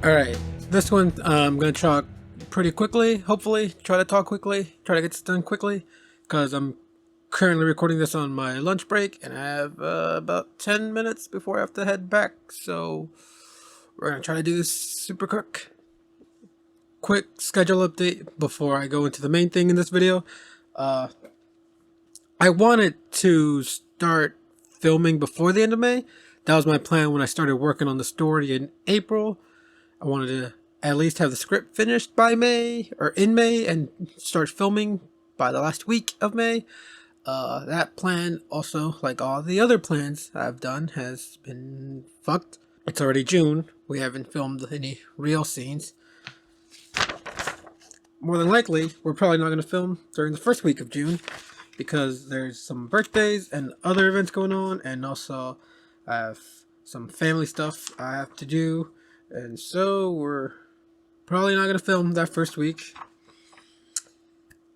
Alright, this one I'm going to talk pretty quickly, hopefully. Try to talk quickly, try to get this done quickly, because I'm currently recording this on my lunch break, and I have about 10 minutes before I have to head back, so we're going to try to do this super quick. Quick schedule update before I go into the main thing in this video. I wanted to start filming before the end of May. That was my plan when I started working on the story in April. I wanted to at least have the script finished by May, or in May, and start filming by the last week of May. That plan also, like all the other plans I've done, has been fucked. It's already June. We haven't filmed any real scenes. More than likely, we're probably not going to film during the first week of June, because there's some birthdays and other events going on, and also I have some family stuff I have to do, and so we're probably not going to film that first week.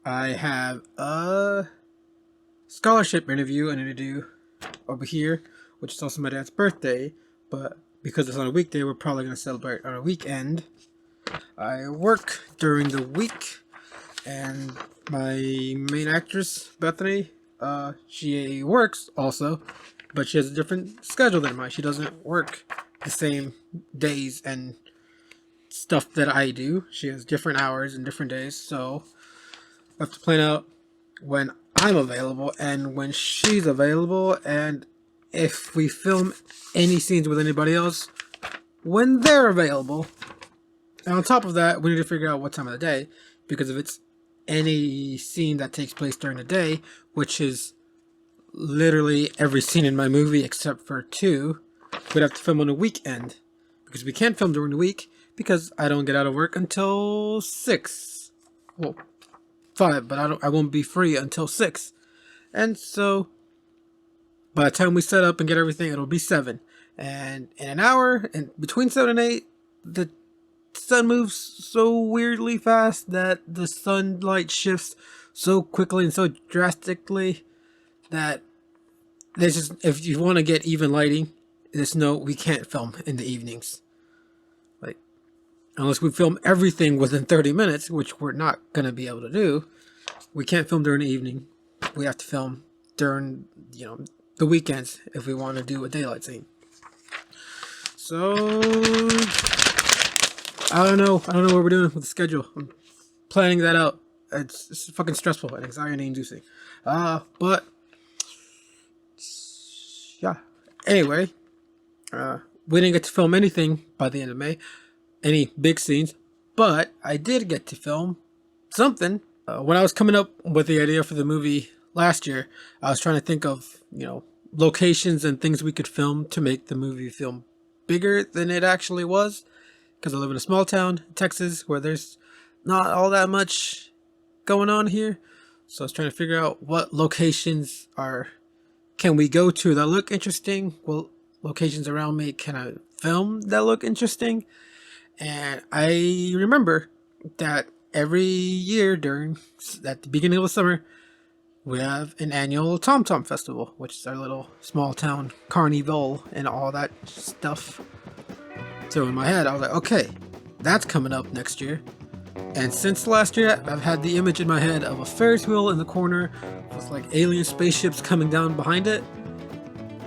I have a scholarship interview I need to do over here, which is also my dad's birthday, but because it's on a weekday, we're probably going to celebrate on a weekend. I work during the week, and my main actress, Bethany, she works also, but she has a different schedule than mine. She doesn't work the same days and stuff that I do. She has different hours and different days, so I have to plan out when I'm available and when she's available, and if we film any scenes with anybody else, when they're available. And on top of that, we need to figure out what time of the day, because if it's any scene that takes place during the day, which is literally every scene in my movie except for 2, we'd have to film on a weekend, because we can't film during the week because I don't get out of work until 6. Well, 5, but I won't be free until 6. And so by the time we set up and get everything, it'll be 7. And in an hour, and between 7 and 8, the sun moves so weirdly fast that the sunlight shifts so quickly and so drastically that there's just, if you want to get even lighting, just know we can't film in the evenings. Like, unless we film everything within 30 minutes, which we're not going to be able to do, we can't film during the evening. We have to film during, the weekends if we want to do a daylight scene. So I don't know what we're doing with the schedule. I'm planning that out. It's fucking stressful and anxiety inducing. But yeah. Anyway, we didn't get to film anything by the end of May, any big scenes, but I did get to film something. When I was coming up with the idea for the movie last year, I was trying to think of, locations and things we could film to make the movie film bigger than it actually was. Because I live in a small town, Texas, where there's not all that much going on here. So I was trying to figure out what locations can we go to that look interesting? What locations around me can I film that look interesting? And I remember that every year at the beginning of the summer, we have an annual Tom Tom Festival, which is our little small town Carnival and all that stuff. So in my head, I was like, okay, that's coming up next year. And since last year, I've had the image in my head of a Ferris wheel in the corner with like alien spaceships coming down behind it.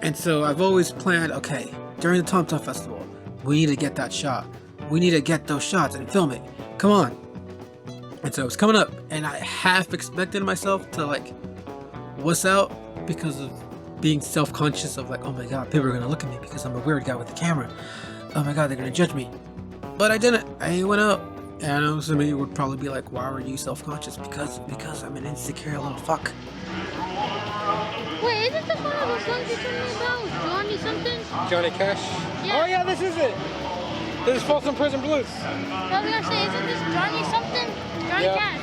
And so I've always planned, okay, during the Tom Tom Festival, we need to get that shot. We need to get those shots and film it. Come on. And so it's coming up, and I half expected myself to like wuss out because of being self-conscious of like, oh my god, people are gonna look at me because I'm a weird guy with the camera. Oh my god, they're gonna judge me. But I didn't. I went out, and I know somebody would probably be like, why were you self-conscious? Because I'm an insecure little fuck. Wait, isn't this one of those songs you're talking about? Johnny something? Johnny Cash? Yeah. Oh yeah, this is it. This is Folsom Prison Blues. I was gonna say, isn't this Johnny something? Johnny Cash.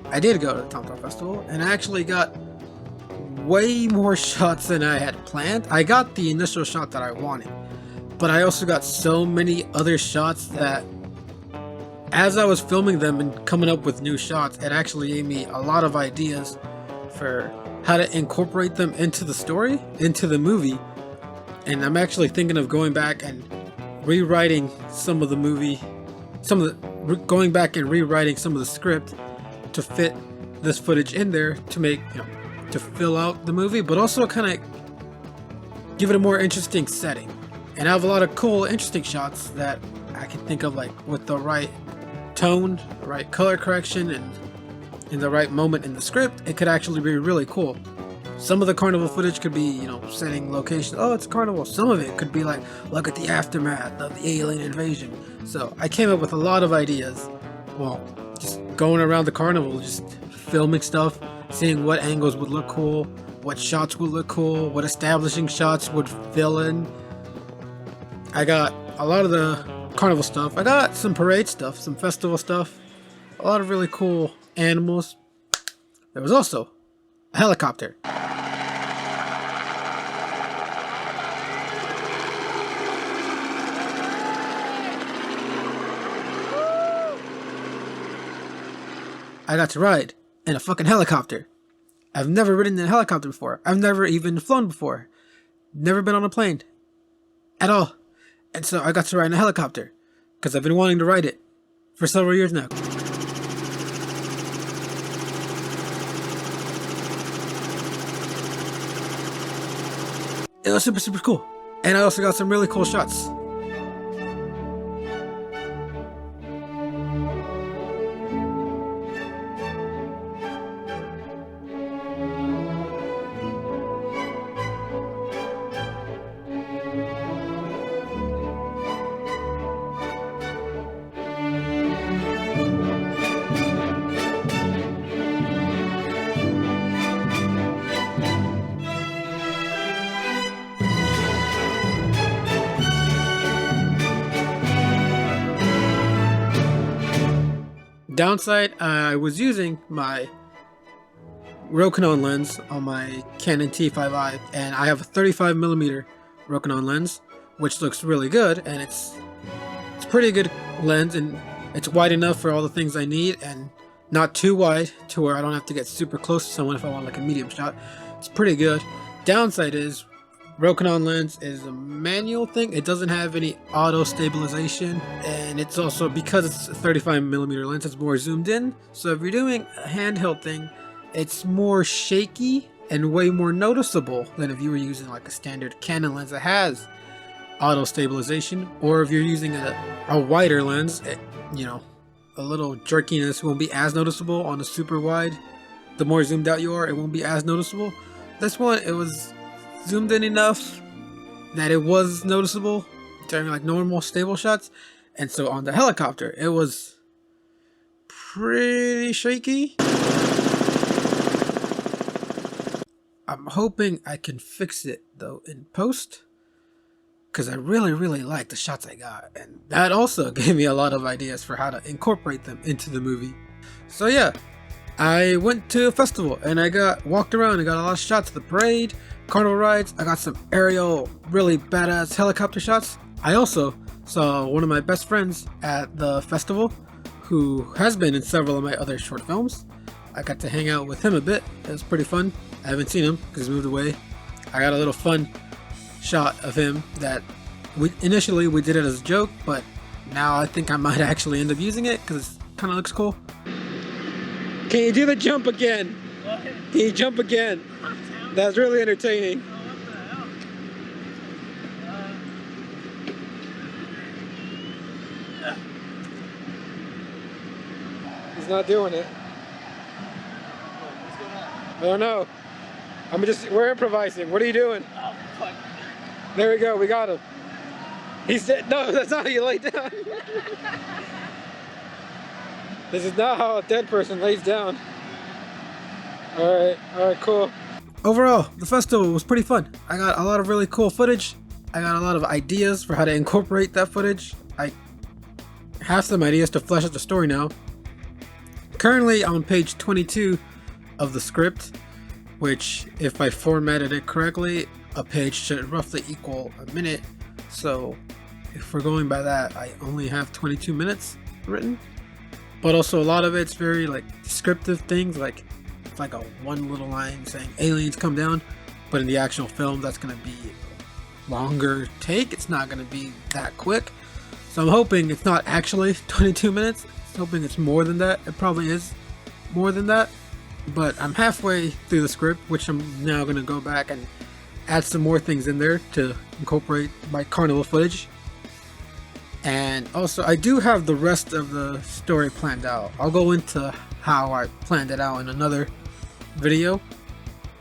I did go to the Tom Tom Festival, and I actually got way more shots than I had planned. I got the initial shot that I wanted, but I also got so many other shots that as I was filming them and coming up with new shots, it actually gave me a lot of ideas for how to incorporate them into the story, into the movie, and I'm actually thinking of going back and rewriting some of the movie, going back and rewriting some of the script to fit this footage in there to make, to fill out the movie, but also kind of give it a more interesting setting. And I have a lot of cool, interesting shots that I can think of, like with the right tone, the right color correction, and in the right moment in the script, it could actually be really cool. Some of the carnival footage could be, setting location. Oh, it's a carnival. Some of it could be like, look at the aftermath of the alien invasion. So I came up with a lot of ideas. Well, just going around the carnival, just filming stuff, seeing what angles would look cool, what shots would look cool, what establishing shots would fill in. I got a lot of the carnival stuff. I got some parade stuff, some festival stuff, a lot of really cool animals. There was also a helicopter. I got to ride in a fucking helicopter. I've never ridden in a helicopter before. I've never even flown before. Never been on a plane. At all. And so I got to ride in a helicopter. Because I've been wanting to ride it for several years now. It was super cool. And I also got some really cool shots. Downside, I was using my Rokinon lens on my Canon T5i, and I have a 35mm Rokinon lens, which looks really good, and it's a pretty good lens, and it's wide enough for all the things I need, and not too wide to where I don't have to get super close to someone if I want like a medium shot. It's pretty good. Downside is Rokinon lens is a manual thing. It doesn't have any auto stabilization, and it's also, because it's a 35mm lens, it's more zoomed in. So if you're doing a handheld thing, it's more shaky and way more noticeable than if you were using like a standard Canon lens that has auto stabilization. Or if you're using a wider lens, a little jerkiness won't be as noticeable on a super wide. The more zoomed out you are, it won't be as noticeable. This one, it was zoomed in enough that it was noticeable during like normal stable shots. And so on the helicopter, it was pretty shaky. I'm hoping I can fix it though in post, because I really like the shots I got, and that also gave me a lot of ideas for how to incorporate them into the movie. So yeah, I went to a festival and I walked around and got a lot of shots of the parade, carnival rides. I got some aerial, really badass helicopter shots. I also saw one of my best friends at the festival, who has been in several of my other short films. I got to hang out with him a bit. It was pretty fun. I haven't seen him because he moved away. I got a little fun shot of him that initially we did it as a joke, but now I think I might actually end up using it because it kind of looks cool. Can you do the jump again? What? Can you jump again? That's really entertaining. He's not doing it. I don't know. We're improvising. What are you doing? Oh, fuck. There we go. We got him. He said, no, that's not how you lay down. This is not how a dead person lays down. Alright, cool. Overall, the festival was pretty fun. I got a lot of really cool footage. I got a lot of ideas for how to incorporate that footage. I have some ideas to flesh out the story now. Currently, I'm on page 22 of the script, which, if I formatted it correctly, a page should roughly equal a minute. So if we're going by that, I only have 22 minutes written. But also a lot of it's very like descriptive things, like it's like a one little line saying aliens come down, but in the actual film that's going to be longer take. It's not going to be that quick. So I'm hoping it's not actually 22 minutes. I'm hoping it's more than that. It probably is more than that. But I'm halfway through the script, which I'm now going to go back and add some more things in there to incorporate my Carnival footage. And also, I do have the rest of the story planned out. I'll go into how I planned it out in another video.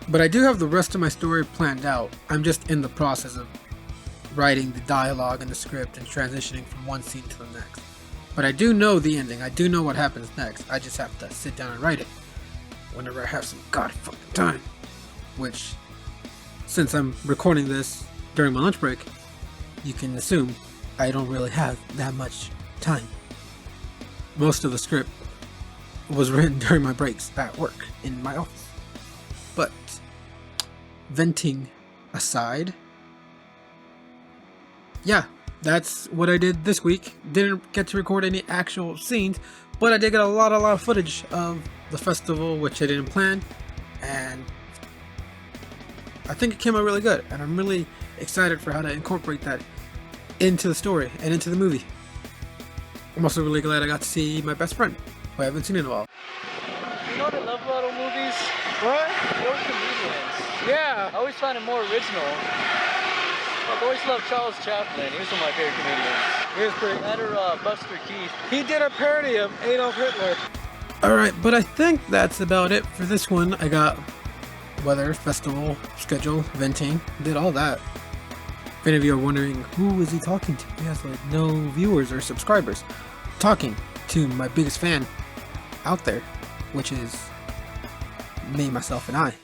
But I do have the rest of my story planned out. I'm just in the process of writing the dialogue and the script and transitioning from one scene to the next. But I do know the ending. I do know what happens next. I just have to sit down and write it whenever I have some god fucking time. Which, since I'm recording this during my lunch break, you can assume I don't really have that much time. Most of the script was written during my breaks at work in my office. But venting aside, yeah, that's what I did this week. Didn't get to record any actual scenes, but I did get a lot of footage of the festival, which I didn't plan, and I think it came out really good, and I'm really excited for how to incorporate that into the story and into the movie. I'm also really glad I got to see my best friend, who I haven't seen in a while. You know what I love about old movies? What? Those comedians. Yeah. I always find it more original. I've always loved Charles Chaplin. He was one of my favorite comedians. He was pretty. That or Buster Keith. He did a parody of Adolf Hitler. Alright, but I think that's about it for this one. I got weather, festival, schedule, venting, did all that. If any of you are wondering, who is he talking to? He has like no viewers or subscribers. Talking to my biggest fan out there, which is me, myself, and I.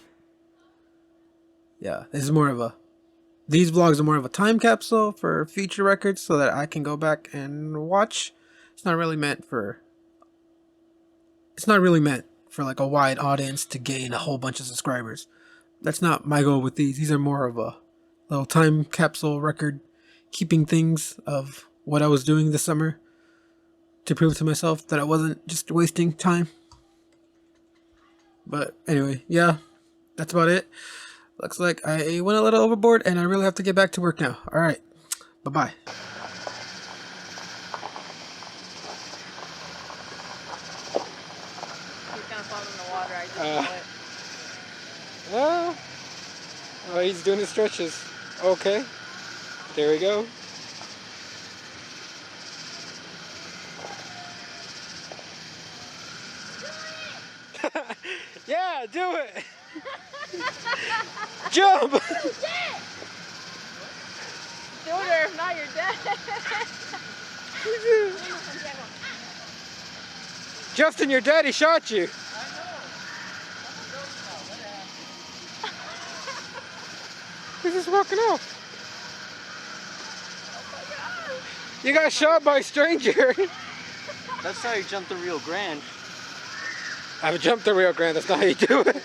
Yeah, these vlogs are more of a time capsule for future records so that I can go back and watch. It's not really meant for like a wide audience to gain a whole bunch of subscribers. That's not my goal with these. These are more of a little time capsule record keeping things of what I was doing this summer to prove to myself that I wasn't just wasting time. But anyway, yeah, that's about it. Looks like I went a little overboard and I really have to get back to work now. Alright, bye-bye. He's gonna fall in the water. I just Well, he's doing his stretches. Okay, there we go. Yeah, do it! Jump! Do it or if not, you're dead. Justin, your daddy shot you. He's just walking off. You got shot by a stranger. That's how you jump the Rio Grande. I've jumped the Rio Grande. That's not how you do it.